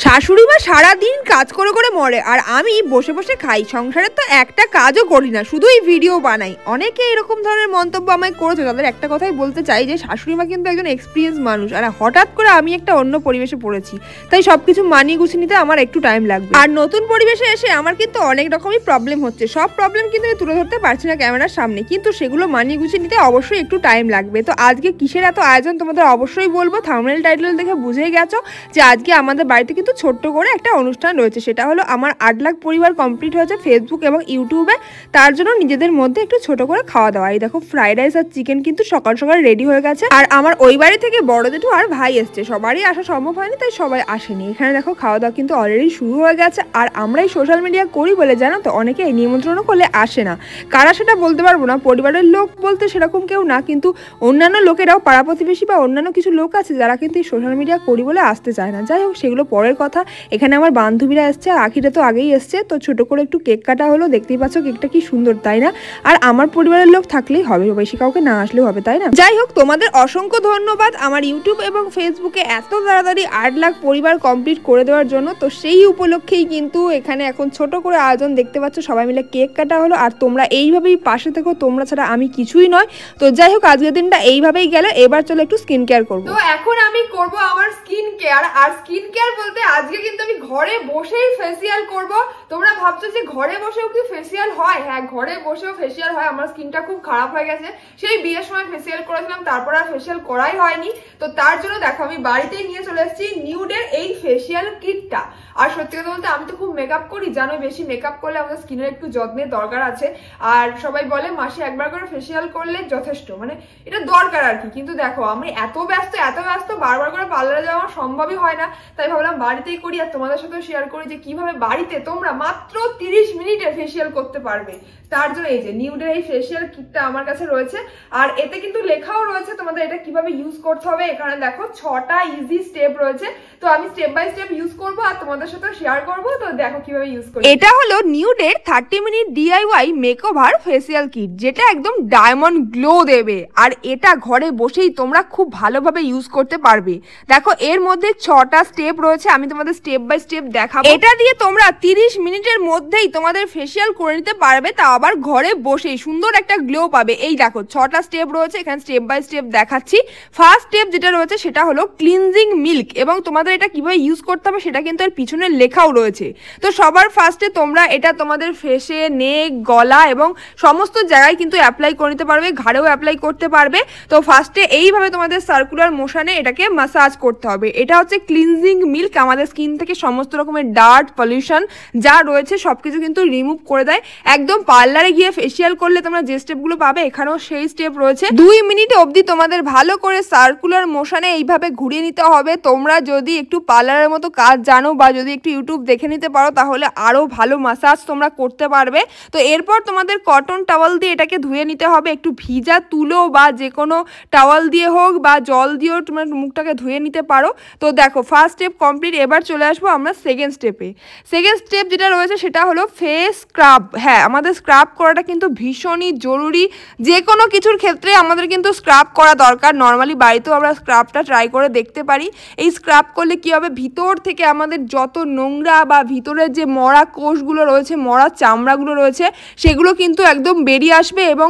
শাশুড়ি মা সারাদিন কাজ করে করে মরে আর আমি বসে বসে খাই। সংসারে তো একটা কাজও করি না, শুধুই ভিডিও বানাই। অনেকে এরকম ধরনের মন্তব্য আমায় করেছে। তাদের একটা কথাই বলতে চাই যে শাশুড়ি মা কিন্তু একজন এক্সপিরিয়েন্স মানুষ, আর হঠাৎ করে আমি একটা অন্য পরিবেশে পড়েছি, তাই সবকিছু মানিয়ে গুছিয়ে নিতে আমার একটু টাইম লাগবে। আর নতুন পরিবেশে এসে আমার কিন্তু অনেক রকমই প্রবলেম হচ্ছে। সব প্রবলেম কিন্তু আমি তুলে ধরতে পারছি না ক্যামেরার সামনে, কিন্তু সেগুলো মানিয়ে গুছিয়ে নিতে অবশ্যই একটু টাইম লাগবে। তো আজকে কিসের এত আয়োজন তোমাদের অবশ্যই বলবো। থাম্বনেল টাইটেল দেখে বুঝেই গেছো যে আজকে আমাদের বাড়িতে কিন্তু ছোট্ট করে একটা অনুষ্ঠান রয়েছে। সেটা হলো আমার 8 লাখ পরিবার কমপ্লিট হয়েছে ফেসবুক এবং ইউটিউবে, তার জন্য নিজেদের মধ্যে একটু ছোট করে খাওয়া দাওয়া। এই দেখো ফ্রাইড রাইস আর চিকেন কিন্তু সকাল সকাল রেডি হয়ে গেছে। আর আমার ওই বাড়ি থেকে বড় জেঠু আর ভাই এসছে, সবারই আসা সম্ভব হয়নি তাই সবাই আসেনি। এখানে দেখো খাওয়া দাওয়া কিন্তু অলরেডি শুরু হয়ে গেছে। আর আমরা এই সোশ্যাল মিডিয়া করি বলে জানো তো অনেকে এই নিমন্ত্রণ করলে আসে না। কারা সেটা বলতে পারবো না, পরিবারের লোক বলতে সেরকম কেউ না, কিন্তু অন্যান্য লোকেরাও পাড়া প্রতিবেশী বা অন্যান্য কিছু লোক আছে যারা কিন্তু এই সোশ্যাল মিডিয়া করি বলে আসতে চায় না। যাই হোক সেগুলো পরের কথা। এখানে আমার বান্ধবীরা এসছে, আর আখিটা তো আগেই এসছে, তো ছোট করে একটু কেক কাটা হলো। দেখতেই পাচ্ছ কেকটা কি সুন্দর, তাই না? আর আমার পরিবারের লোক থাকলেই হবে, বেশি কাউকে না আসলেও হবে, তাই না? যাই হোক তোমাদের অসংখ্য ধন্যবাদ আমার ইউটিউব এবং ফেসবুকে এত তাড়াতাড়ি 8 লাখ পরিবার কমপ্লিট করে দেওয়ার জন্য। তো সেই উপলক্ষেই কিন্তু এখানে এখন ছোট করে আয়োজন দেখতে পাচ্ছ, সবাই মিলে কেক কাটা হলো। আর তোমরা এইভাবেই পাশে থেকো, তোমরা ছাড়া আমি কিছুই নয়। তো যাই হোক আজকের দিনটা এইভাবেই গেল। এবার চলো একটু স্কিন কেয়ার করবো। তো এখন আমি করব আমার স্কিন কেয়ার। আর স্কিন কেয়ার বলতে আজকে কিন্তু আমি ঘরে বসেই ফেসিয়াল করব। তোমরা ভাবছো যে ঘরে বসেও কি ফেসিয়াল হয়? হ্যাঁ, ঘরে বসেও ফেসিয়াল হয়। আমার স্কিনটা খুব খারাপ হয়ে গেছে, সেই বিয়ের সময় ফেসিয়াল করেছিলাম, তারপর আর ফেসিয়াল করাই হয়নি। তো তার জন্য দেখো আমি বাড়িতেই নিয়ে চলে এসেছি নিউডের এই ফেসিয়াল কিটটা। আর সত্যি কথা বলতে আমি তো খুব মেকআপ করি, জানো বেশি মেকআপ করলে আমাদের স্কিনের একটু যত্নের দরকার আছে। আর সবাই বলে মাসে একবার করে ফেসিয়াল করলে যথেষ্ট, মানে এটা দরকার আর কি। কিন্তু দেখো আমি এত ব্যস্ত বারবার করে পার্লারে যাওয়া সম্ভবই হয় না, তাই ভাবলাম বাড়িতেই করি আর তোমাদের সাথে শেয়ার করি যে কিভাবে বাড়িতে তোমরা মাত্র 30 মিনিটে ফেসিয়াল করতে পারবে। তার জন্য এই যে নিউডের এই ফেসিয়াল কিটটা আমার কাছে রয়েছে, আর এতে কিন্তু লেখাও রয়েছে তোমাদের এটা কিভাবে ইউজ করতে হবে। এখানে দেখো 6টা ইজি স্টেপ রয়েছে, তো আমি স্টেপ বাই স্টেপ ইউজ করবো আর তোমাদের সাথে শেয়ার করবো। তো দেখো কিভাবে ইউজ করব। এটা হলো নিউডের 30 minute DIY makeover facial kit, যেটা একদম ডায়মন্ড গ্লো দেবে। আর এটা ঘরে বসেই তোমরা খুব ভালোভাবে ইউজ করতে পারবে। দেখো এর মধ্যে 6টা স্টেপ রয়েছে, আমি তোমাদের স্টেপ বাই স্টেপ দেখাবো। এটা দিয়ে তোমরা 30 মিনিটের মধ্যেই তোমাদের ফেসিয়াল করে নিতে পারবে, তা আবার ঘরে বসেই সুন্দর একটা গ্লো পাবে। এই দেখো 6টা স্টেপ রয়েছে, এখানে স্টেপ বাই স্টেপ দেখাচ্ছি। ফার্স্ট স্টেপ যেটা রয়েছে সেটা হলো ক্লিনজিং মিল্ক, এবং তোমাদের এটা কিভাবে ইউজ করতে হবে সেটা কিন্তু এর পিছনে লেখাও রয়েছে। তো সবার ফার্স্টে তোমরা এটা তোমাদের ফেসে, নেক, গলা এবং সমস্ত জায়গায় কিন্তু অ্যাপ্লাই করে নিতে পারবে, ঘাড়েও অ্যাপ্লাই করতে পারবে। তো ফার্স্টে এইভাবে তোমাদের সার্কুলার মোশনে এটাকে মাসাজ করতে হবে। এটা হচ্ছে ক্লিনজিং মিল্ক, আমাদের স্কিন থেকে সমস্ত রকমের ডার্ট, পলিউশন যা রয়েছে সবকিছু কিন্তু রিমুভ করে দেয়। একদম পার্লারে গিয়ে ফেসিয়াল করলে তোমরা যে স্টেপগুলো পাবে এখানেও সেই স্টেপ রয়েছে। 2 মিনিট অবধি তোমাদের ভালো করে সার্কুলার মোশনে এইভাবে ঘুরিয়ে নিতে হবে। তোমরা যদি একটু পার্লারের মতো কাজ জানো বা যদি একটু ইউটিউব দেখে নিতে পারো তাহলে আরো ভালো মাসাজ তোমরা করতে পারবে। তো এরপর তোমাদের কটন টাওয়াল দিয়ে এটাকে ধুয়ে নিতে হবে, একটু ভিজা তুলো বা যে কোনো টাওয়াল দিয়ে হোক বা জল দিয়েও তোমরা মুখটাকে ধুয়ে নিতে পারো। তো দেখো ফার্স্ট স্টেপ কমপ্লিট। এবার চলে আসবো আমরা সেকেন্ড স্টেপে। সেকেন্ড স্টেপ যেটা রয়েছে সেটা হলো ফেস স্ক্রাব। হ্যাঁ, আমাদের স্ক্রাব করাটা কিন্তু ভীষণই জরুরি। যে কোনো কিছুর ক্ষেত্রে আমাদের কিন্তু স্ক্রাব করা দরকার। নর্মালি বাড়িতেও আমরা স্ক্রাবটা ট্রাই করে দেখতে পারি। এই স্ক্রাব করলে কি হবে, ভিতর থেকে আমাদের যত নোংরা বা ভিতরের যে মরা কোষগুলো রয়েছে, মরা চামড়াগুলো রয়েছে, সেগুলো কিন্তু একদম বেরিয়ে আসবে এবং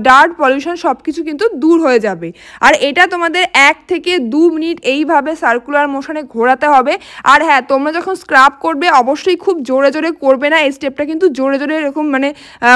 ডার্ট, পলিউশন সব কিছু কিন্তু দূর হয়ে যাবে। আর এটা তোমাদের 1 থেকে 2 মিনিট এইভাবে সার্কুলার মোশনে ঘোরাতে হবে। আর হ্যাঁ, তোমরা যখন স্ক্রাব করবে অবশ্যই খুব জোরে জোরে করবে না। এই স্টেপটা কিন্তু জোরে জোরে এরকম মানে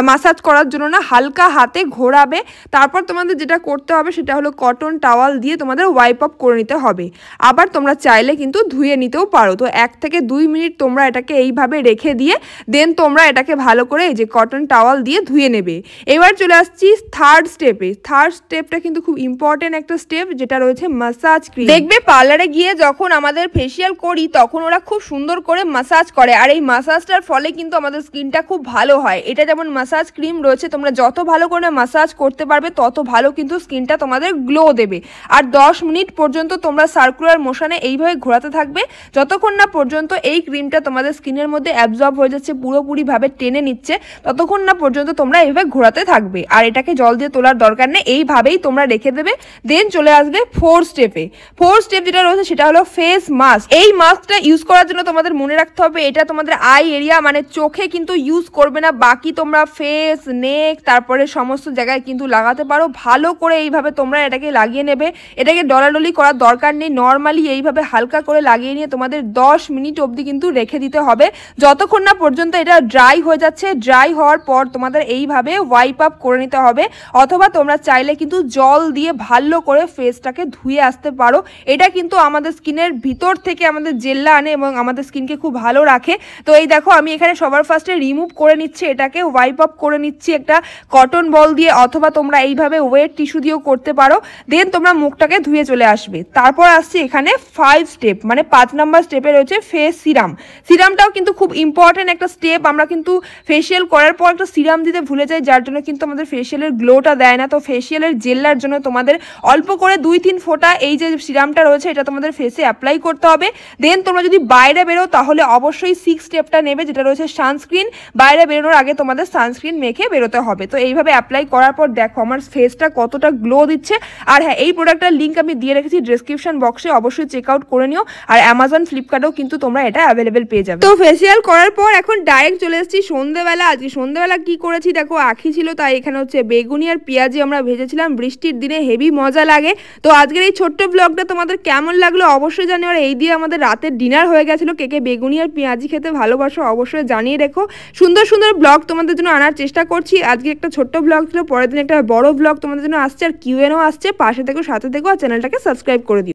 মাসাজ করার জন্য না, হালকা হাতে ঘোরাবে। তারপর তোমাদের যেটা করতে হবে সেটা হলো কটন টাওয়াল দিয়ে তোমাদের ওয়াইপ আপ করে নিতে হবে। আবার তোমরা চাইলে কিন্তু ধুয়ে নিতেও পারো। তো 1 থেকে 2 মিনিট তোমরা এটাকে এইভাবে রেখে দিয়ে দেন তোমরা এটাকে ভালো করে এই যে কটন টাওয়াল দিয়ে ধুয়ে নেবে। এবার চলে আসছি থার্ড স্টেপে। থার্ড স্টেপটা কিন্তু খুব ইম্পর্টেন্ট একটা স্টেপ, যেটা রয়েছে মাসাজ ক্রিম। দেখবে পার্লারে গিয়ে যখন আমাদের ফেসিয়াল করি তখন ওরা খুব সুন্দর করে মাসাজ করে, আর এই মাসাজটার ফলে কিন্তু আমাদের স্কিনটা খুব ভালো হয়। এটা যেমন মাসাজ ক্রিম রয়েছে, তোমরা যত ভালো করে মাসাজ করতে পারবে তত ভালো কিন্তু স্কিনটা তোমাদের গ্লো দেবে। আর 10 মিনিট পর্যন্ত তোমরা সার্কুলার মোশনে এইভাবে ঘোরাতে থাকবে যতক্ষণ না পর্যন্ত এই ক্রিমটা তোমাদের স্কিনের মধ্যে অ্যাবজর্ব হয়ে যাচ্ছে, পুরোপুরিভাবে টেনে নিচ্ছে, ততক্ষণ না পর্যন্ত তোমরা এইভাবে ঘোরাতে থাকবে। আর এটাকে জল দিয়ে তোলার দরকার নেই, এইভাবেই তোমরা রেখে দেবে। দেন চলে আসবে 4 স্টেপে। 4 স্টেপ যেটা রয়েছে সেটা হলো ফেস মাস্ক। এই মাস্কটা ইউজ করার জন্য তোমাদের মনে রাখতে হবে এটা তোমাদের আই এরিয়া মানে চোখে কিন্তু ইউজ করবে না, বাকি তোমরা ফেস, নেক, তারপরে সমস্ত জায়গায় কিন্তু লাগাতে পারো। ভালো করে এইভাবে তোমরা এটাকে লাগিয়ে নেবে। এটাকে ডলাডলি করার দরকার নেই, নর্মালি এইভাবে হালকা করে লাগিয়ে নিয়ে তোমাদের 10 মিনিট অবধি কিন্তু রেখে দিতে হবে, যতক্ষণ না পর্যন্ত এটা ড্রাই হয়ে যাচ্ছে। ড্রাই হওয়ার পর তোমাদের এইভাবে ওয়াইপ আপ করে নিতে হবে, অথবা তোমরা চাইলে কিন্তু জল দিয়ে ভালো করে ফেসটাকে ধুয়ে আসতে পারো। এটা কিন্তু আমাদের স্কিনের ভিতর থেকে আমাদের জেল্লা আনে এবং আমাদের স্কিনকে খুব ভালো রাখে। তো এই দেখো আমি এখানে সবার ফার্স্টে রিমুভ করে নিচ্ছি, এটাকে ওয়াইপ আপ করে নিচ্ছি একটা কটন বল দিয়ে, অথবা তোমরা এইভাবে ওয়েট টিস্যু দিয়েও করতে পারো। দেন তোমরা মুখটাকে ধুয়ে চলে আসবে। তারপর আসছে এখানে 5 স্টেপ, মানে 5 নাম্বার স্টেপে রয়েছে ফেস সিরাম। সিরামটাও কিন্তু খুব ইম্পর্টেন্ট একটা স্টেপ। আমরা কিন্তু ফেসিয়াল করার পর একটা সিরাম দিতে ভুলে যাই, যার জন্য কিন্তু আমাদের ফেসিয়ালের গ্লোটা দেয় না। তো ফেসিয়ালের জেল্লার জন্য তোমাদের অল্প করে 2-3 ফোঁটা এই যে সিরামটা রয়েছে এটা তোমাদের ফেসে অ্যাপ্লাই করতে হবে। দেন তোমরা যদি বাইরে বেরো তাহলে অবশ্যই 6 স্টেপটা নেবে, যেটা রয়েছে সানস্ক্রিন। বাইরে বেরোনোর আগে তোমাদের সানস্ক্রিন মেখে বেরোতে হবে। তো এইভাবে অ্যাপ্লাই করার পর দেখো আমার ফেসটা কতটা গ্লো দিচ্ছে। আর হ্যাঁ, এই প্রোডাক্টটার লিঙ্ক আমি দিয়ে রেখেছি ডেসক্রিপশন বক্সে, অবশ্যই চেক আউট করে নিও। আর অ্যামাজন, ফ্লিপকার্টেও কিন্তু তোমরা এটা অ্যাভেলেবেল পেয়ে যাবে। তো ফেসিয়াল করার পর এখন ডাইরেক্ট চলে এসেছি সন্ধ্যেবেলা। আজকে সন্ধ্যেবেলা কি করেছি দেখো, আখি ছিল, তাই এখানে হচ্ছে বেগুনি আর পেঁয়াজি আমরা ভেজেছিলাম। বৃষ্টির দিনে হেভি মজা লাগে। তো আজকের এই ছোট্ট ব্লগটা তোমাদের কেমন লাগলো অবশ্যই জানিও। আর এই দিয়ে আমাদের রাতের ডিনার হয়ে গেছিলো। কে কে বেগুনি আর পেঁয়াজি খেতে ভালোবাসো অবশ্যই জানিয়ে রেখো। সুন্দর সুন্দর ব্লগ তোমাদের জন্য আনার চেষ্টা করছি। আজকে একটা ছোট্ট ব্লগ ছিল, পরের দিন একটা বড় ব্লগ তোমাদের জন্য আসছে, আর কিউএনও আসছে। পাশে থেকো, সাথে থেকো, আর চ্যানেলটাকে সাবস্ক্রাইব করে দিও।